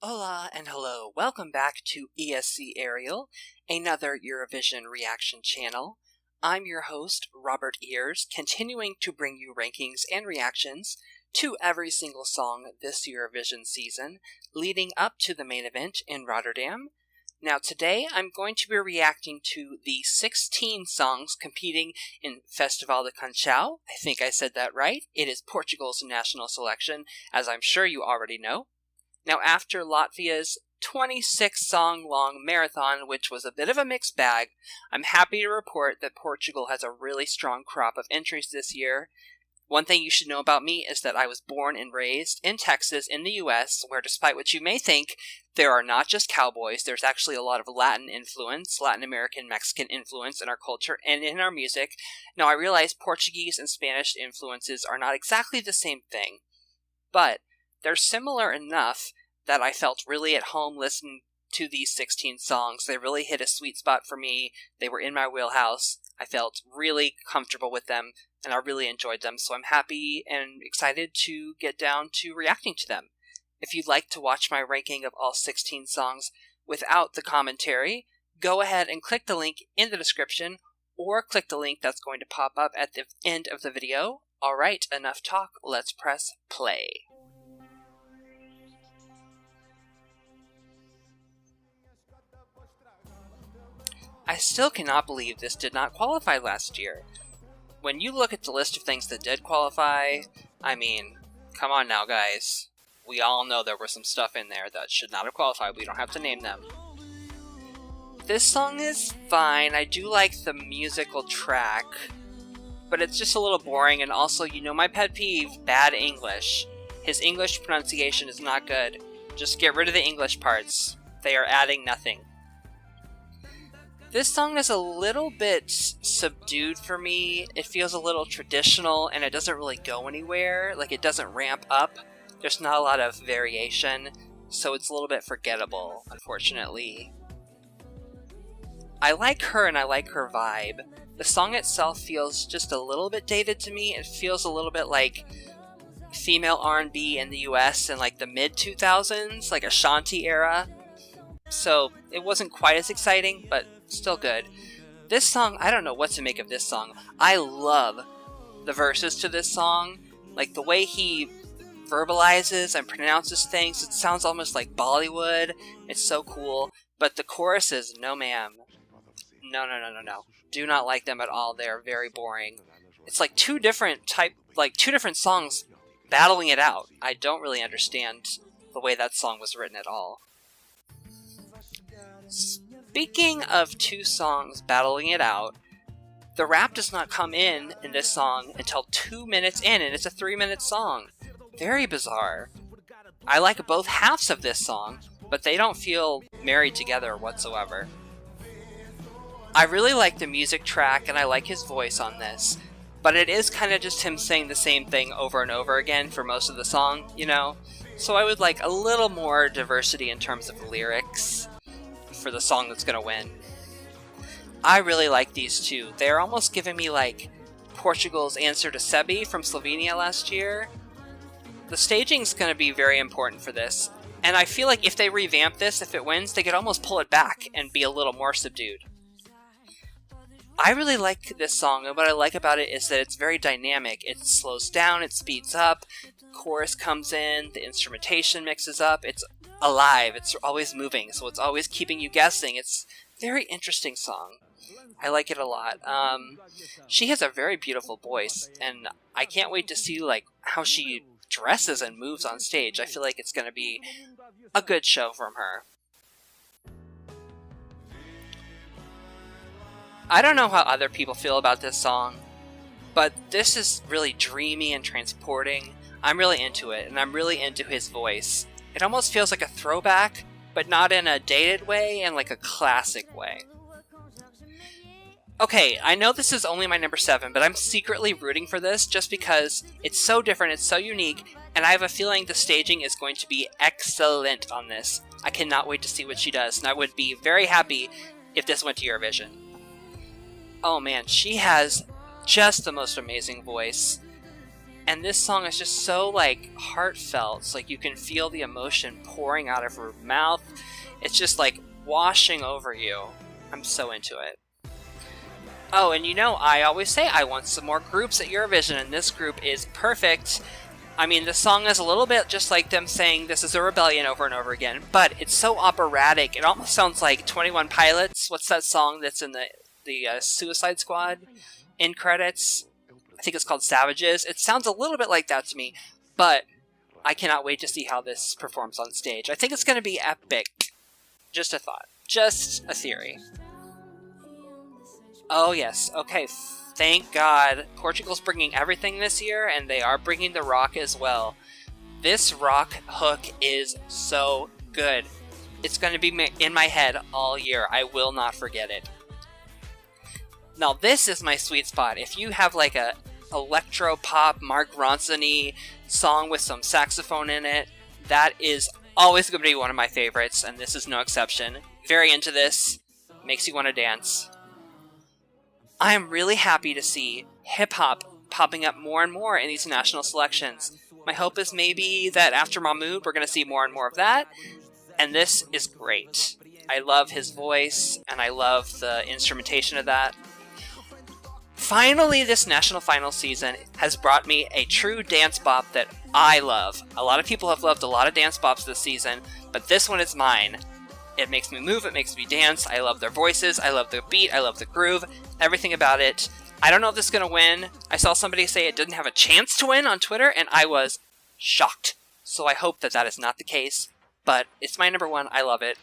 Hola and hello, welcome back to ESC Aerial, another Eurovision reaction channel. I'm your host, Robert Ears, continuing to bring you rankings and reactions to every single song this Eurovision season, leading up to the main event in Rotterdam. Now today I'm going to be reacting to the 16 songs competing in Festival da Canção. I think I said that right. It is Portugal's national selection, as I'm sure you already know. Now, after Latvia's 26-song-long marathon, which was a bit of a mixed bag, I'm happy to report that Portugal has a really strong crop of entries this year. One thing you should know about me is that I was born and raised in Texas in the US, where despite what you may think, there are not just cowboys, there's actually a lot of Latin influence, Latin American, Mexican influence in our culture and in our music. Now, I realize Portuguese and Spanish influences are not exactly the same thing, but they're similar enough that I felt really at home listening to these 16 songs. They really hit a sweet spot for me. They were in my wheelhouse. I felt really comfortable with them, and I really enjoyed them, so I'm happy and excited to get down to reacting to them. If you'd like to watch my ranking of all 16 songs without the commentary, go ahead and click the link in the description, or click the link that's going to pop up at the end of the video. Alright, enough talk, let's press play. I still cannot believe this did not qualify last year. When you look at the list of things that did qualify, I mean, come on now guys. We all know there was some stuff in there that should not have qualified, we don't have to name them. This song is fine, I do like the musical track, but it's just a little boring, and also, you know my pet peeve, bad English. His English pronunciation is not good. Just get rid of the English parts. They are adding nothing. This song is a little bit subdued for me. It feels a little traditional and it doesn't really go anywhere. Like, it doesn't ramp up. There's not a lot of variation, so it's a little bit forgettable, unfortunately. I like her and I like her vibe. The song itself feels just a little bit dated to me. It feels a little bit like female R&B in the US in like the mid-2000s, like Ashanti era. So it wasn't quite as exciting, but still good. This song, I don't know what to make of this song. I love the verses to this song. Like, the way he verbalizes and pronounces things, it sounds almost like Bollywood. It's so cool. But the choruses, no ma'am. No. Do not like them at all. They are very boring. It's like two different songs battling it out. I don't really understand the way that song was written at all. Speaking of two songs battling it out, the rap does not come in this song until 2 minutes in, and it's a 3-minute song. Very bizarre. I like both halves of this song, but they don't feel married together whatsoever. I really like the music track, and I like his voice on this, but it is kind of just him saying the same thing over and over again for most of the song, you know? So I would like a little more diversity in terms of lyrics for the song that's gonna win. I really like these two. They're almost giving me like Portugal's answer to Sebi from Slovenia last year. The staging's gonna be very important for this, and I feel like if they revamp this, if it wins, they could almost pull it back and be a little more subdued. I really like this song, and what I like about it is that it's very dynamic. It slows down, it speeds up, the chorus comes in, the instrumentation mixes up, it's alive, it's always moving, so it's always keeping you guessing. It's a very interesting song. I like it a lot. She has a very beautiful voice, and I can't wait to see like how she dresses and moves on stage. I feel like it's going to be a good show from her. I don't know how other people feel about this song, but this is really dreamy and transporting. I'm really into it, and I'm really into his voice. It almost feels like a throwback, but not in a dated way, and like a classic way. Okay, I know this is only my number 7, but I'm secretly rooting for this just because it's so different, it's so unique, and I have a feeling the staging is going to be excellent on this. I cannot wait to see what she does, and I would be very happy if this went to Eurovision. Oh man, she has just the most amazing voice. And this song is just so, like, heartfelt. It's like you can feel the emotion pouring out of her mouth. It's just, like, washing over you. I'm so into it. Oh, and you know, I always say I want some more groups at Eurovision, and this group is perfect. I mean, the song is a little bit just like them saying this is a rebellion over and over again, but it's so operatic. It almost sounds like 21 Pilots. What's that song that's in the Suicide Squad end credits? I think it's called Savages. It sounds a little bit like that to me, but I cannot wait to see how this performs on stage. I think it's going to be epic. Just a thought. Just a theory. Oh yes, okay, thank God. Portugal's bringing everything this year, and they are bringing the rock as well. This rock hook is so good. It's going to be in my head all year. I will not forget it. Now this is my sweet spot. If you have like a electro-pop, Mark Ronson-y song with some saxophone in it, that is always going to be one of my favorites, and this is no exception. Very into this. Makes you want to dance. I am really happy to see hip-hop popping up more and more in these national selections. My hope is maybe that after Mahmood, we're going to see more and more of that, and this is great. I love his voice, and I love the instrumentation of that. Finally, this national final season has brought me a true dance bop that I love. A lot of people have loved a lot of dance bops this season, but this one is mine. It makes me move, it makes me dance, I love their voices, I love the beat, I love the groove, everything about it. I don't know if this is going to win. I saw somebody say it didn't have a chance to win on Twitter, and I was shocked. So I hope that that is not the case, but it's my number one, I love it.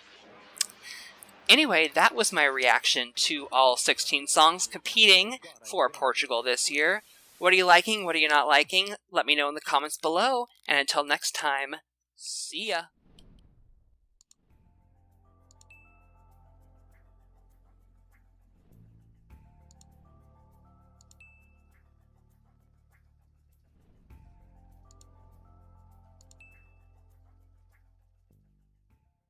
Anyway, that was my reaction to all 16 songs competing for Portugal this year. What are you liking? What are you not liking? Let me know in the comments below, and until next time, see ya!